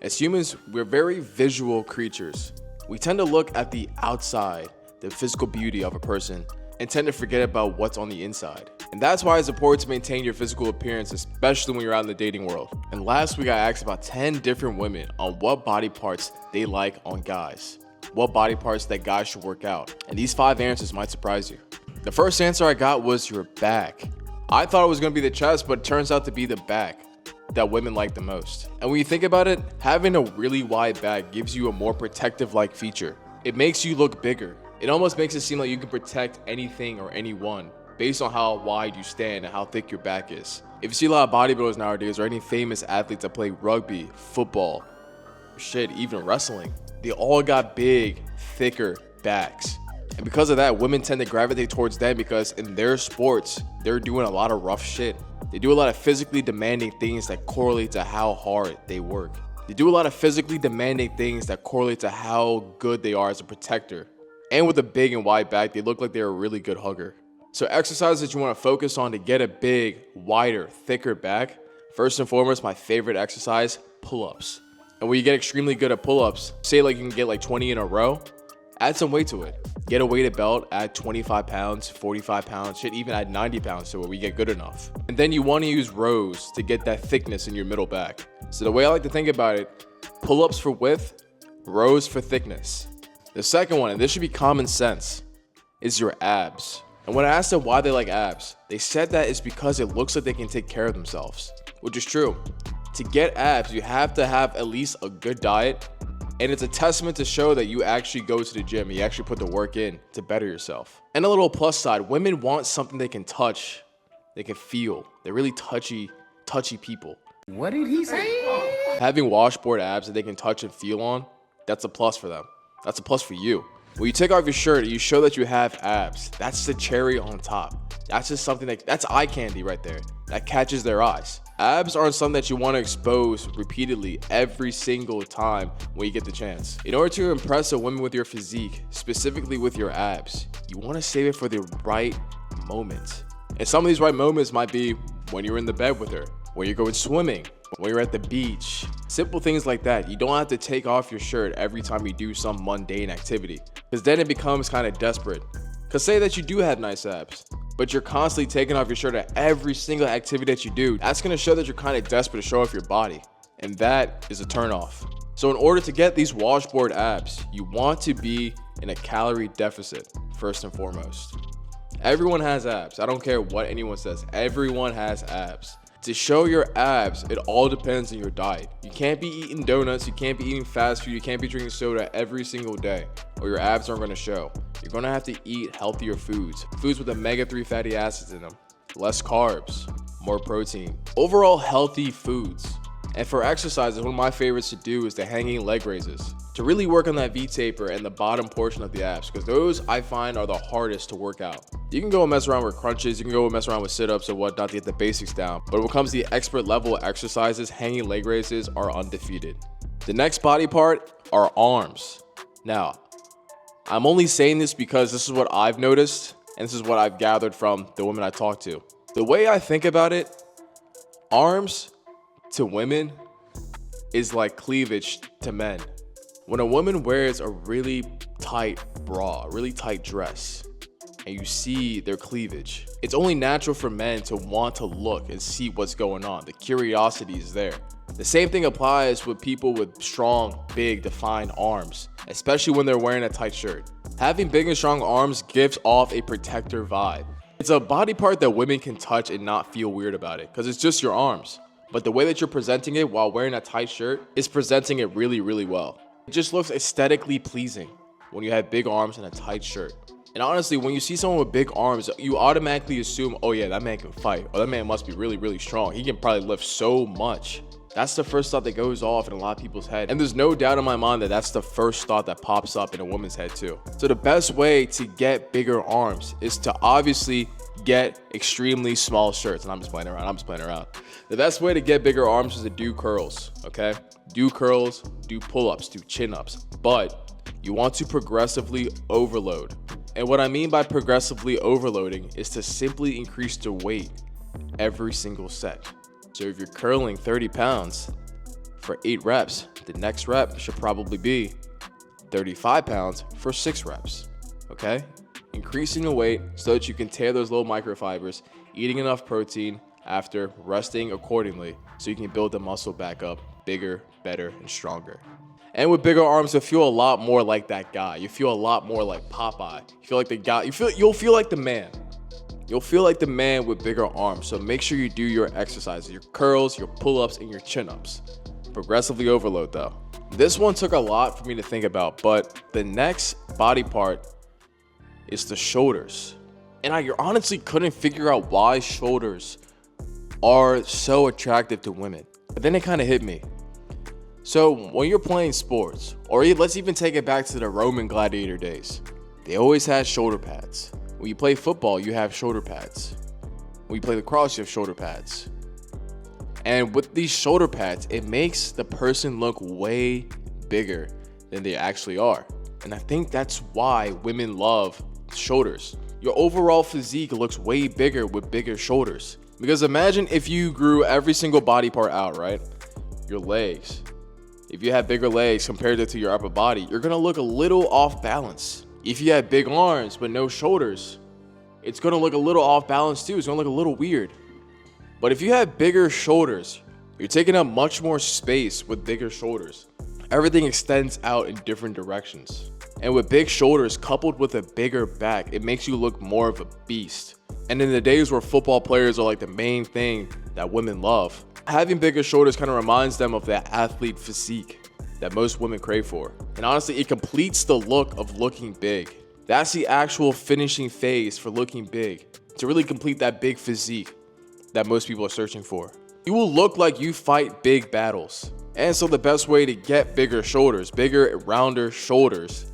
As humans, we're very visual creatures. We tend to look at the outside, the physical beauty of a person, and tend to forget about what's on the inside. And that's why it's important to maintain your physical appearance, especially when you're out in the dating world. And last week I asked about 10 different women on what body parts they like on guys. What body parts that guys should work out. And these 5 answers might surprise you. The first answer I got was your back. I thought it was going to be the chest, but it turns out to be the back that women like the most. And when you think about it, having a really wide back gives you a more protective-like feature. It makes you look bigger. It almost makes it seem like you can protect anything or anyone based on how wide you stand and how thick your back is. If you see a lot of bodybuilders nowadays or any famous athletes that play rugby, football, even wrestling, they all got big, thicker backs. And because of that, women tend to gravitate towards them because in their sports, they're doing a lot of rough shit. They do a lot of physically demanding things that correlate to how hard they work. They do a lot of physically demanding things that correlate to how good they are as a protector. And with a big and wide back, they look like they're a really good hugger. So exercises that you want to focus on to get a big, wider, thicker back. First and foremost, my favorite exercise, pull-ups. And when you get extremely good at pull-ups, say like you can get like 20 in a row, add some weight to it. Get a weighted belt, add 25 pounds, 45 pounds, even add 90 pounds to it when you get good enough. And then you want to use rows to get that thickness in your middle back. So the way I like to think about it, pull-ups for width, rows for thickness. The second one, and this should be common sense, is your abs. And when I asked them why they like abs, they said that it's because it looks like they can take care of themselves, which is true. To get abs, you have to have at least a good diet, and it's a testament to show that you actually go to the gym and you actually put the work in to better yourself. And a little plus side, women want something they can touch, they can feel. They're really touchy people. What did he say? Having washboard abs that they can touch and feel on, that's a plus for them. That's a plus for you. When you take off your shirt, you show that you have abs. That's the cherry on top. That's just something that's eye candy right there. That catches their eyes. Abs aren't something that you want to expose repeatedly every single time when you get the chance. In order to impress a woman with your physique, specifically with your abs, you want to save it for the right moment. And some of these right moments might be when you're in the bed with her, when you're going swimming, when you're at the beach. Simple things like that. You don't have to take off your shirt every time you do some mundane activity, because then it becomes kind of desperate. Because say that you do have nice abs, but you're constantly taking off your shirt at every single activity that you do. That's going to show that you're kind of desperate to show off your body. And that is a turnoff. So in order to get these washboard abs, you want to be in a calorie deficit, first and foremost. Everyone has abs. I don't care what anyone says. Everyone has abs. To show your abs, it all depends on your diet. You can't be eating donuts, you can't be eating fast food, you can't be drinking soda every single day, or your abs aren't gonna show. You're gonna have to eat healthier foods. Foods with omega-3 fatty acids in them. Less carbs, more protein. Overall healthy foods. And for exercises, one of my favorites to do is the hanging leg raises. To really work on that V-taper and the bottom portion of the abs, because those I find are the hardest to work out. You can go and mess around with crunches, you can go and mess around with sit-ups or whatnot to get the basics down. But when it comes to the expert level exercises, hanging leg raises are undefeated. The next body part are arms. Now, I'm only saying this because this is what I've noticed, and this is what I've gathered from the women I talked to. The way I think about it, arms to women is like cleavage to men. When a woman wears a really tight bra, a really tight dress, and you see their cleavage, it's only natural for men to want to look and see what's going on. The curiosity is there. The same thing applies with people with strong, big, defined arms, especially when they're wearing a tight shirt. Having big and strong arms gives off a protector vibe. It's a body part that women can touch and not feel weird about it, because it's just your arms. But the way that you're presenting it while wearing a tight shirt is presenting it really, really well. It just looks aesthetically pleasing when you have big arms and a tight shirt. And honestly, when you see someone with big arms, you automatically assume, oh yeah, that man can fight, or that man must be really, really strong. He can probably lift so much. That's the first thought that goes off in a lot of people's head. And there's no doubt in my mind that that's the first thought that pops up in a woman's head too. So the best way to get bigger arms is to obviously get extremely small shirts. And I'm just playing around. The best way to get bigger arms is to do curls, okay? Do curls, do pull-ups, do chin-ups. But you want to progressively overload. And what I mean by progressively overloading is to simply increase the weight every single set. So if you're curling 30 pounds, for 8 reps. The next rep should probably be 35 pounds for 6 reps. Okay? Increasing the weight so that you can tear those little microfibers, eating enough protein after resting accordingly so you can build the muscle back up bigger, better, and stronger. And with bigger arms, you'll feel a lot more like that guy. You feel a lot more like Popeye. You feel like the guy. You'll feel like the man. You'll feel like the man with bigger arms. So make sure you do your exercises, your curls, your pull-ups, and your chin-ups. Progressively overload though. This one took a lot for me to think about, but the next body part is the shoulders. And I honestly couldn't figure out why shoulders are so attractive to women. But then it kind of hit me. So when you're playing sports, or let's even take it back to the Roman gladiator days, they always had shoulder pads. When you play football, you have shoulder pads. When you play lacrosse, you have shoulder pads. And with these shoulder pads, it makes the person look way bigger than they actually are. And I think that's why women love shoulders. Your overall physique looks way bigger with bigger shoulders. Because imagine if you grew every single body part out, right? Your legs. If you have bigger legs compared to your upper body, you're gonna look a little off balance. If you have big arms but no shoulders, it's gonna look a little off balance too. It's gonna look a little weird. But if you have bigger shoulders, you're taking up much more space with bigger shoulders. Everything extends out in different directions. And with big shoulders coupled with a bigger back, it makes you look more of a beast. And in the days where football players are like the main thing that women love, having bigger shoulders kind of reminds them of that athlete physique that most women crave for. And honestly, it completes the look of looking big. That's the actual finishing phase for looking big, to really complete that big physique that most people are searching for. You will look like you fight big battles. And so the best way to get bigger shoulders, bigger, rounder shoulders,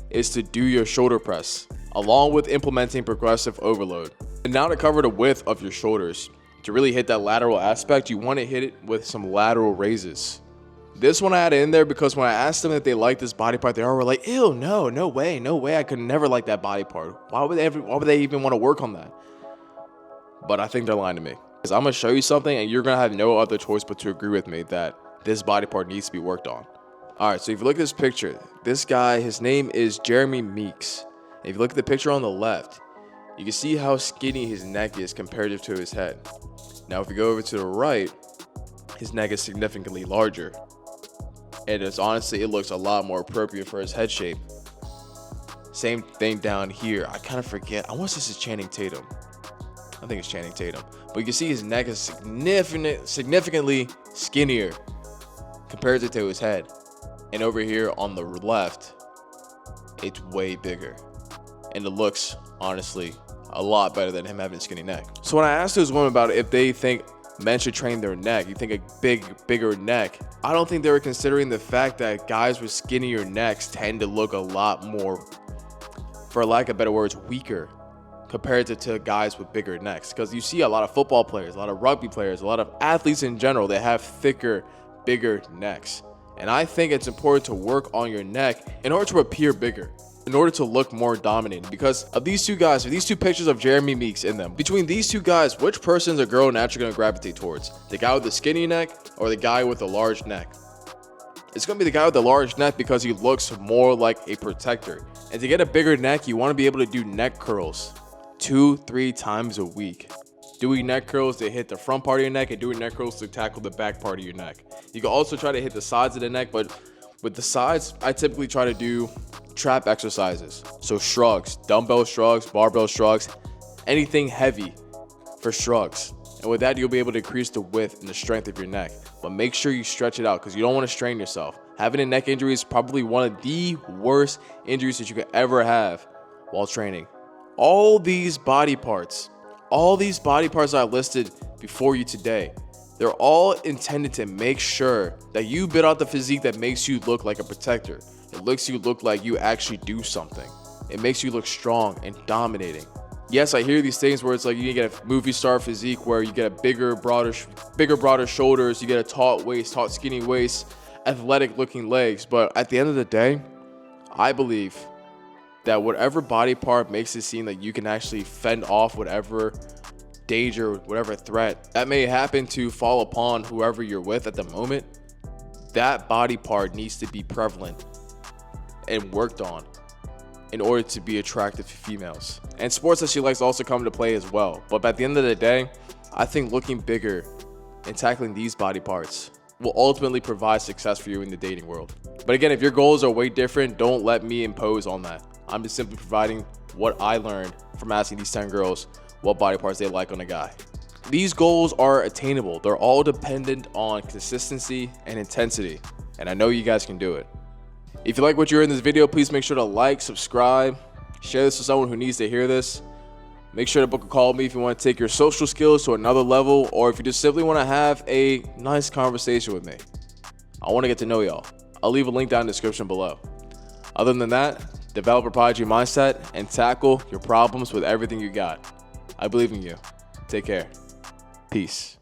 is to do your shoulder press, along with implementing progressive overload. And now to cover the width of your shoulders, to really hit that lateral aspect, you want to hit it with some lateral raises. This one I had in there because when I asked them if they liked this body part, they all were like, ew, no way, I could never like that body part. Why would they even want to work on that? But I think they're lying to me. Because I'm going to show you something and you're going to have no other choice but to agree with me that this body part needs to be worked on. All right, so if you look at this picture, this guy, his name is Jeremy Meeks. And if you look at the picture on the left, you can see how skinny his neck is compared to his head. Now, if you go over to the right, his neck is significantly larger. And it looks a lot more appropriate for his head shape. Same thing down here. I kind of forget. I want to say this is Channing Tatum. I think it's Channing Tatum. But you can see his neck is significantly skinnier compared to his head. And over here on the left, it's way bigger. And it looks, honestly, a lot better than him having a skinny neck. So when I asked those women about if they think men should train their neck, you think a bigger neck, I don't think they were considering the fact that guys with skinnier necks tend to look a lot more, for lack of better words, weaker compared to guys with bigger necks. Because you see a lot of football players, a lot of rugby players, a lot of athletes in general, they have thicker, bigger necks. And I think it's important to work on your neck in order to appear bigger, in order to look more dominating. Because of these two guys, these two pictures of Jeremy Meeks in them, between these two guys, which person's a girl naturally gonna gravitate towards? The guy with the skinny neck or the guy with the large neck? It's gonna be the guy with the large neck because he looks more like a protector. And to get a bigger neck, you wanna be able to do neck curls 2-3 times a week. Doing neck curls to hit the front part of your neck and doing neck curls to tackle the back part of your neck. You can also try to hit the sides of the neck, but with the sides, I typically try to do trap exercises. So shrugs, dumbbell shrugs, barbell shrugs, anything heavy for shrugs. And with that, you'll be able to increase the width and the strength of your neck. But make sure you stretch it out because you don't want to strain yourself. Having a neck injury is probably one of the worst injuries that you could ever have while training. All these body parts I listed before you today, they're all intended to make sure that you build out the physique that makes you look like a protector. It makes you look like you actually do something. It makes you look strong and dominating. Yes, I hear these things where it's like you get a movie star physique where you get a bigger, broader shoulders, you get a taut waist, taut, skinny waist, athletic looking legs. But at the end of the day, I believe that whatever body part makes it seem like you can actually fend off whatever danger, whatever threat that may happen to fall upon whoever you're with at the moment, that body part needs to be prevalent and worked on in order to be attractive to females. And sports that she likes also come into play as well. But at the end of the day, I think looking bigger and tackling these body parts will ultimately provide success for you in the dating world. But again, if your goals are way different, don't let me impose on that. I'm just simply providing what I learned from asking these 10 girls what body parts they like on a guy. These goals are attainable. They're all dependent on consistency and intensity. And I know you guys can do it. If you like what you heard in this video, please make sure to like, subscribe, share this with someone who needs to hear this. Make sure to book a call with me if you want to take your social skills to another level, or if you just simply want to have a nice conversation with me. I want to get to know y'all. I'll leave a link down in the description below. Other than that, develop a prodigy mindset and tackle your problems with everything you got. I believe in you. Take care. Peace.